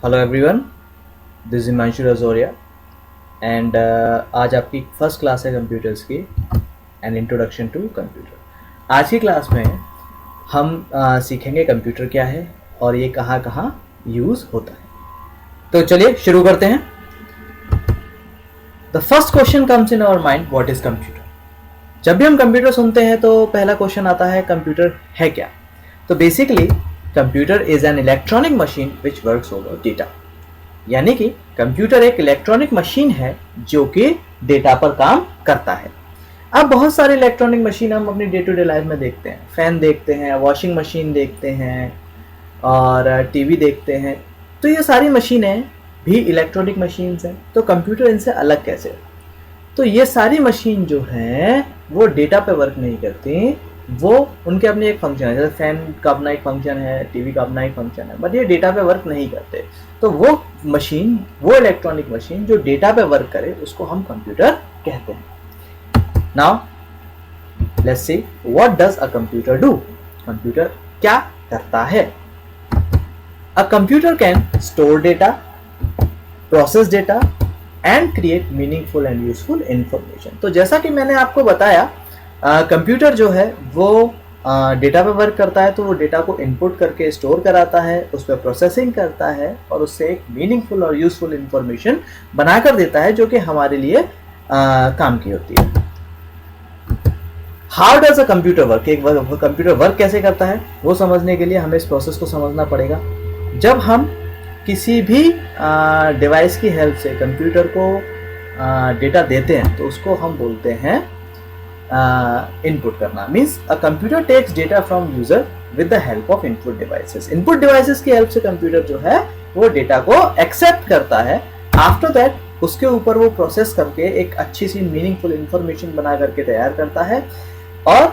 Hello everyone, this is Himanshu Rajoria and आज आपकी first class है कंप्यूटर्स की एंड इंट्रोडक्शन टू कंप्यूटर। आज की क्लास में हम सीखेंगे कंप्यूटर क्या है और ये कहाँ कहाँ यूज़ होता है। तो चलिए शुरू करते हैं। The first question comes in our mind, what is computer. जब भी हम कंप्यूटर सुनते हैं तो पहला क्वेश्चन आता है कंप्यूटर है क्या। तो basically computer is an electronic machine which works over data, यानी कि कंप्यूटर एक इलेक्ट्रॉनिक मशीन है जो कि डेटा पर काम करता है। अब बहुत सारे इलेक्ट्रॉनिक मशीन हम अपनी डे टू डे लाइफ में देखते हैं। फैन देखते हैं, वॉशिंग मशीन देखते हैं और टीवी देखते हैं। तो ये सारी मशीनें भी इलेक्ट्रॉनिक मशीन्स हैं। तो कंप्यूटर इनसे अलग कैसे है? तो ये सारी मशीन जो हैं वो डेटा पे वर्क नहीं करती, वो उनके अपने एक फंक्शन है। जैसे फैन का अपना एक फंक्शन है, टीवी का अपना एक फंक्शन है, बट ये डेटा पे वर्क नहीं करते। तो वो मशीन, वो इलेक्ट्रॉनिक मशीन जो डेटा पे वर्क करे उसको हम कंप्यूटर कहते हैं। Now let's see what does a computer do. Computer क्या करता है? A computer can store data, process data and create meaningful and useful information. तो जैसा कि मैंने आपको बताया, कंप्यूटर जो है वो डेटा पे वर्क करता है। तो वो डेटा को इनपुट करके स्टोर कराता है, उस पर प्रोसेसिंग करता है और उससे एक मीनिंगफुल और यूजफुल इंफॉर्मेशन बनाकर देता है जो कि हमारे लिए काम की होती है। How does a computer work, एक कंप्यूटर वर्क कैसे करता है वो समझने के लिए हमें इस प्रोसेस को समझना पड़ेगा। जब हम किसी भी डिवाइस की हेल्प से कंप्यूटर को डेटा देते हैं तो उसको हम बोलते हैं इनपुट करना। Means a computer takes data from user with the help of input devices. Input devices की हेल्प से कंप्यूटर जो है वो डेटा को एक्सेप्ट करता है। आफ्टर दैट उसके ऊपर वो प्रोसेस करके एक अच्छी सी मीनिंगफुल इंफॉर्मेशन बना करके तैयार करता है और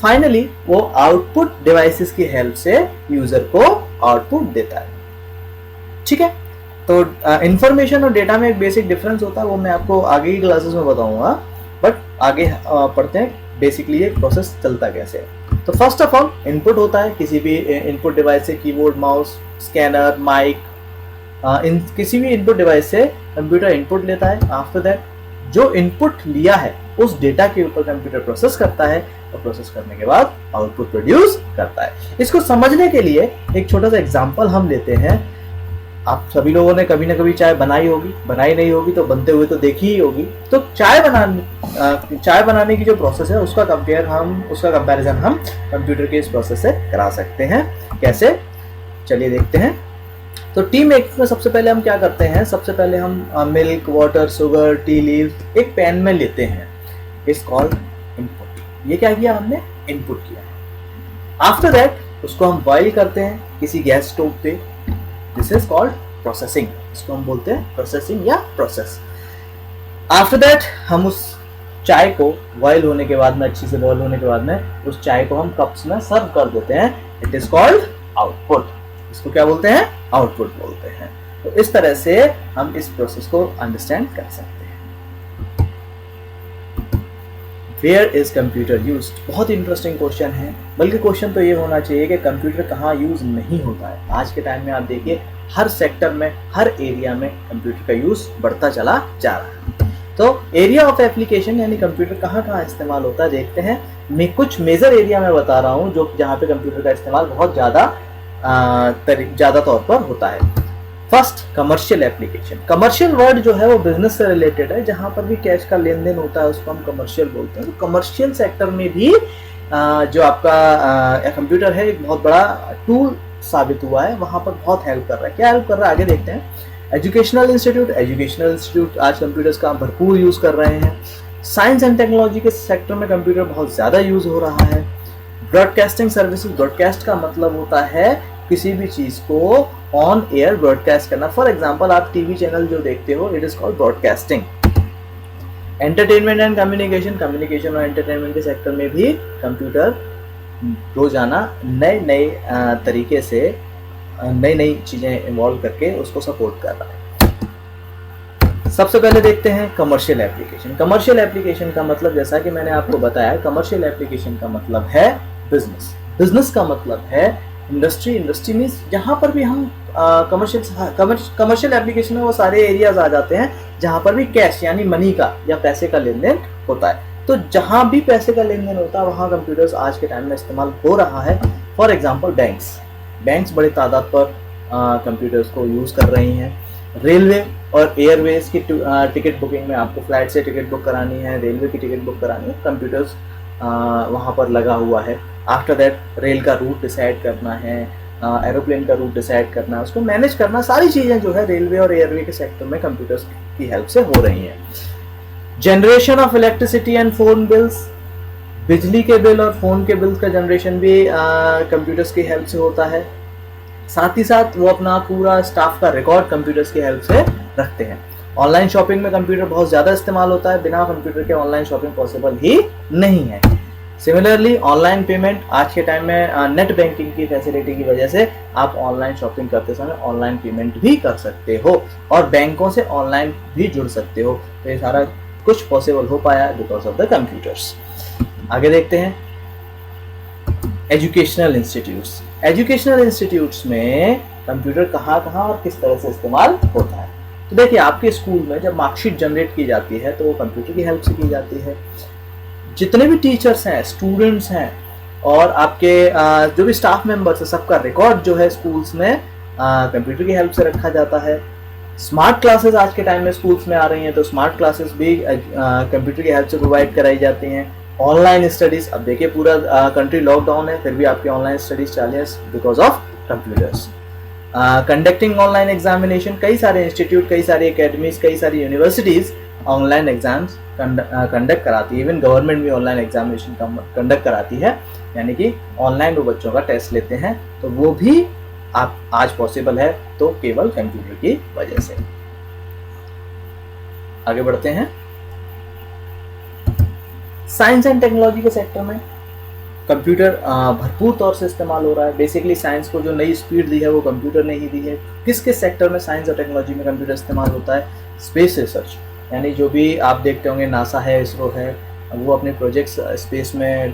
फाइनली वो आउटपुट डिवाइसेस की हेल्प से यूजर को आउटपुट देता है। ठीक है, तो इंफॉर्मेशन और डेटा में एक बेसिक डिफरेंस होता है, वो मैं आपको आगे की क्लासेस में बताऊंगा। बट आगे पढ़ते हैं बेसिकली ये प्रोसेस चलता कैसे है। तो फर्स्ट ऑफ ऑल इनपुट होता है। किसी भी इनपुट डिवाइस से कीबोर्ड, माउस, स्कैनर, माइक, किसी भी इनपुट डिवाइस से कंप्यूटर इनपुट लेता है। आफ्टर दैट जो इनपुट लिया है उस डेटा के ऊपर कंप्यूटर प्रोसेस करता है और प्रोसेस करने के बाद आउटपुट प्रोड्यूस करता है। इसको समझने के लिए एक छोटा सा एग्जाम्पल हम लेते हैं। आप सभी लोगों ने कभी ना कभी चाय बनाई होगी, बनाई नहीं होगी तो बनते हुए तो देखी ही होगी। तो चाय बनाने की जो प्रोसेस है उसका कंपैरिजन हम कंप्यूटर के इस प्रोसेस से करा सकते हैं। कैसे, चलिए देखते हैं। तो टी मेकिंग में सबसे पहले हम क्या करते हैं? सबसे पहले हम milk, water, sugar, tea leaves एक पैन में लेते हैं। It's called input. ये क्या किया हमने? इनपुट किया। आफ्टर दैट उसको हम बॉइल करते हैं किसी गैस स्टोव पे। This is called processing. इसको हम बोलते हैं प्रोसेसिंग या प्रोसेस। आफ्टर दैट हम उस चाय को बॉयल होने के बाद में, अच्छी से बॉयल होने के बाद में उस चाय को हम कप्स में सर्व कर देते हैं। It is called output. इसको क्या बोलते हैं? आउटपुट बोलते हैं। तो इस तरह से हम इस प्रोसेस को अंडरस्टैंड कर सकते हैं। Where is computer used? बहुत इंटरेस्टिंग क्वेश्चन है। बल्कि क्वेश्चन तो ये होना चाहिए कि कंप्यूटर कहाँ यूज नहीं होता है। आज के टाइम में आप देखिए हर सेक्टर में, हर एरिया में कंप्यूटर का यूज बढ़ता चला जा रहा है। तो एरिया ऑफ एप्लीकेशन यानी कंप्यूटर कहाँ कहाँ इस्तेमाल होता है देखते हैं। मैं कुछ मेजर एरिया में बता रहा हूँ जो जहाँ पे कंप्यूटर का इस्तेमाल बहुत ज़्यादा तौर पर होता है। First, commercial application. Commercial word जो है वो बिजनेस से रिलेटेड है। जहाँ पर भी कैश का लेन देन होता है उसको हम कमर्शियल बोलते हैं। तो कमर्शियल सेक्टर में भी जो आपका कंप्यूटर है एक बहुत बड़ा टूल साबित हुआ है, वहाँ पर बहुत हेल्प कर रहा है। क्या हेल्प कर रहा है आगे देखते हैं। एजुकेशनल इंस्टीट्यूट आज कंप्यूटर्स का भरपूर यूज़ कर रहे हैं। साइंस एंड टेक्नोलॉजी के सेक्टर में कंप्यूटर बहुत ज़्यादा यूज़ हो रहा है। Broadcasting services. ब्रॉडकास्ट का मतलब होता है किसी भी चीज़ को ऑन एयर ब्रॉडकास्ट करना। फॉर एग्जाम्पल आप टीवी चैनल जो देखते हो, it is called broadcasting. Entertainment and communication और एंटरटेनमेंट के सेक्टर में भी कंप्यूटर रोजाना नए नए तरीके से नई नई चीजें इन्वॉल्व करके उसको सपोर्ट कर रहा है। सबसे पहले देखते हैं कमर्शियल एप्लीकेशन। कमर्शियल एप्लीकेशन का मतलब, जैसा कि मैंने आपको बताया, कमर्शियल एप्लीकेशन का मतलब है बिजनेस। बिजनेस का मतलब है इंडस्ट्री मीन्स जहाँ पर भी हम कमर्शियल एप्लीकेशन में वो सारे एरियाज आ जाते हैं जहाँ पर भी कैश यानी मनी का या पैसे का लेन देन होता है। तो जहाँ भी पैसे का लेन देन होता है वहाँ कंप्यूटर्स आज के टाइम में इस्तेमाल हो रहा है। फॉर एग्जाम्पल बैंक्स बड़ी तादाद पर कंप्यूटर्स को यूज़ कर रही हैं। रेलवे और एयरवेज की टिकट बुकिंग में आपको फ्लाइट से टिकट बुक करानी है, रेलवे की टिकट बुक करानी है, कंप्यूटर्स वहाँ पर लगा हुआ है। आफ्टर दैट रेल का रूट डिसाइड करना है, एरोप्लेन का रूट डिसाइड करना है, उसको मैनेज करना, सारी चीज़ें जो है रेलवे और एयरवे के सेक्टर में कंप्यूटर्स की हेल्प से हो रही हैं। Generation of electricity and phone bills, बिजली के बिल और फ़ोन के बिल्स का जनरेशन भी कंप्यूटर्स की हेल्प से होता है। साथ ही साथ वो अपना पूरा स्टाफ का रिकॉर्ड कंप्यूटर्स की हेल्प से रखते हैं। ऑनलाइन शॉपिंग में कंप्यूटर बहुत ज़्यादा इस्तेमाल होता है, बिना कंप्यूटर के ऑनलाइन शॉपिंग पॉसिबल ही नहीं है। सिमिलरली ऑनलाइन पेमेंट, आज के टाइम में नेट बैंकिंग की फैसिलिटी की वजह से आप ऑनलाइन शॉपिंग करते समय ऑनलाइन पेमेंट भी कर सकते हो और बैंकों से ऑनलाइन भी जुड़ सकते हो। तो ये सारा कुछ पॉसिबल हो पाया है बिकॉज ऑफ द कंप्यूटर्स। आगे देखते हैं एजुकेशनल इंस्टीट्यूट्स में कंप्यूटर कहाँ और किस तरह से इस्तेमाल होता है। तो देखिए, आपके स्कूल में जब मार्कशीट जनरेट की जाती है तो वो कंप्यूटर की हेल्प से की जाती है। जितने भी टीचर्स हैं, स्टूडेंट्स हैं और आपके जो भी स्टाफ मेंबर्स है, सबका रिकॉर्ड जो है स्कूल्स में कंप्यूटर की हेल्प से रखा जाता है। स्मार्ट क्लासेस आज के टाइम में स्कूल्स में आ रही हैं, तो स्मार्ट क्लासेस भी कंप्यूटर की हेल्प से प्रोवाइड कराई जाती हैं। ऑनलाइन स्टडीज, अब देखिए पूरा कंट्री लॉकडाउन है फिर भी आपकी ऑनलाइन स्टडीज चालू है because of computers. Conducting online examination, कई सारे इंस्टीट्यूट, कई सारी एकेडमीज, कई सारी यूनिवर्सिटीज ऑनलाइन एग्जाम्स कंडक्ट कराती है। इवन गवर्नमेंट भी ऑनलाइन एग्जामिनेशन कंडक्ट कराती है, यानी कि ऑनलाइन वो बच्चों का टेस्ट लेते हैं, तो वो भी आप आज पॉसिबल है तो केवल कंप्यूटर की वजह से। आगे बढ़ते हैं। साइंस एंड टेक्नोलॉजी के सेक्टर में कंप्यूटर भरपूर तौर से इस्तेमाल हो रहा है। बेसिकली साइंस को जो नई स्पीड दी है वो कंप्यूटर ने ही दी है। किस किस सेक्टर में साइंस और टेक्नोलॉजी में कंप्यूटर इस्तेमाल होता है? स्पेस रिसर्च, यानी जो भी आप देखते होंगे नासा है, इसरो है, वो अपने प्रोजेक्ट्स स्पेस में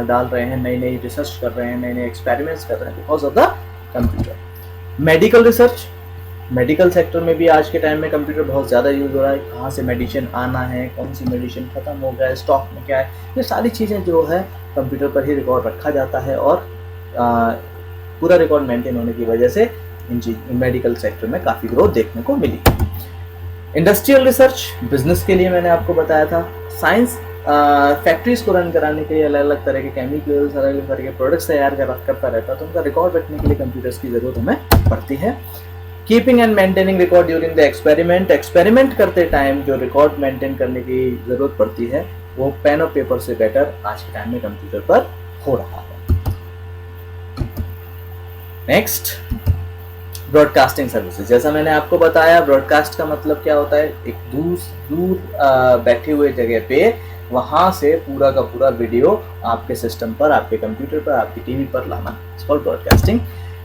डाल रहे हैं, नई नई रिसर्च कर रहे हैं, नए नए एक्सपेरिमेंट्स कर रहे हैं because of the computer. Medical research, medical sector में भी आज के टाइम में कंप्यूटर बहुत ज़्यादा यूज़ हो रहा है। कहाँ से मेडिसिन आना है, कौन सी मेडिसिन ख़त्म हो गया है, स्टॉक में क्या है, ये सारी चीज़ें जो है कंप्यूटर पर ही रिकॉर्ड रखा जाता है और पूरा रिकॉर्ड मेंटेन होने की वजह से मेडिकल सेक्टर में काफ़ी ग्रोथ देखने को मिली। इंडस्ट्रियल रिसर्च, बिजनेस के लिए मैंने आपको बताया था। साइंस फैक्ट्रीज को रन कराने के लिए अलग अलग तरह के केमिकल्स, अलग अलग तरह के प्रोडक्ट्स तैयार करता रहता है, तो उनका रिकॉर्ड रखने के लिए कंप्यूटर्स की ज़रूरत हमें पड़ती है। Keeping and maintaining record during the experiment करते टाइम जो रिकॉर्ड मेंटेन करने की ज़रूरत पड़ती है वो पेन और पेपर से बेटर आज के टाइम में कंप्यूटर पर हो रहा है। Next, broadcasting services. जैसा मैंने आपको बताया, ब्रॉडकास्ट का मतलब क्या होता है? एक दूर बैठे हुए जगह पे वहाँ से पूरा का पूरा वीडियो आपके सिस्टम पर, आपके कंप्यूटर पर, आपकी टीवी पर लाना, इट्स कॉल्ड ब्रॉडकास्टिंग।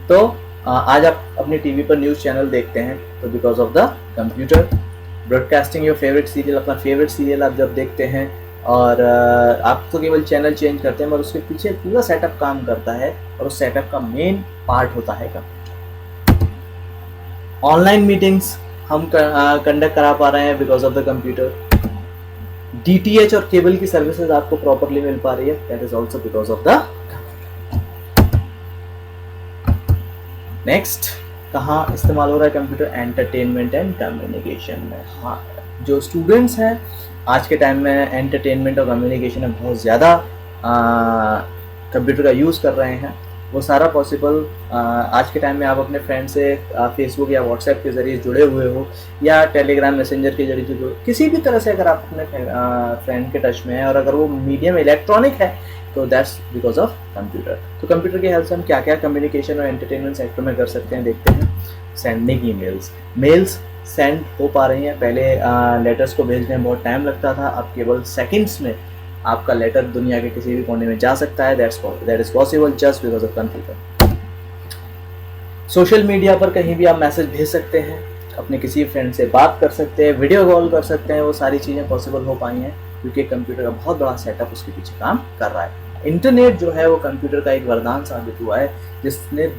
तो आज आप अपने टीवी पर न्यूज़ चैनल देखते हैं तो because of the computer. Broadcasting your favourite serial, अपना फेवरेट सीरियल आप जब देखते हैं और आप तो केवल चैनल चेंज करते हैं, मगर उसके पीछे पूरा सेटअप काम करता है और उस सेटअप का मेन पार्ट होता है कंप्यूटर। ऑनलाइन मीटिंग्स हम कंडक्ट करा पा रहे हैं because of the computer. DTH और केबल की सर्विसेज आपको प्रॉपरली मिल पा रही है, that is also because of the. Next, कहाँ इस्तेमाल हो रहा है कंप्यूटर? एंटरटेनमेंट एंड कम्युनिकेशन में। हाँ, जो स्टूडेंट्स हैं आज के टाइम में एंटरटेनमेंट और कम्युनिकेशन में बहुत ज़्यादा कंप्यूटर का यूज़ कर रहे हैं। वो सारा पॉसिबल आज के टाइम में आप अपने फ्रेंड से फेसबुक या व्हाट्सएप के ज़रिए जुड़े हुए हो या टेलीग्राम मैसेंजर के जरिए जुड़े, किसी भी तरह से अगर आप अपने फ्रेंड के टच में हैं और अगर वो मीडियम इलेक्ट्रॉनिक है तो दैट्स बिकॉज ऑफ कंप्यूटर। तो कंप्यूटर की हेल्प से हम क्या क्या कम्युनिकेशन और एंटरटेनमेंट सेक्टर में कर सकते हैं, देखते हैं। सेंडिंग मेल्स सेंड हो पा रही हैं। पहले लेटर्स को भेजने में बहुत टाइम लगता था, अब केवल सेकंड्स में आपका लेटर दुनिया के किसी भी कोने में जा सकता है। That is possible just because of computer. Social media पर कहीं भी आप मैसेज भेज सकते हैं, अपने किसी फ्रेंड से बात कर सकते हैं, वीडियो कॉल कर सकते हैं, वो सारी चीज़ें पॉसिबल हो पाई हैं क्योंकि कंप्यूटर का बहुत बड़ा सेटअप उसके पीछे काम कर रहा है। इंटरनेट जो है वो कंप्यूटर का एक वरदान साबित हुआ है जिसने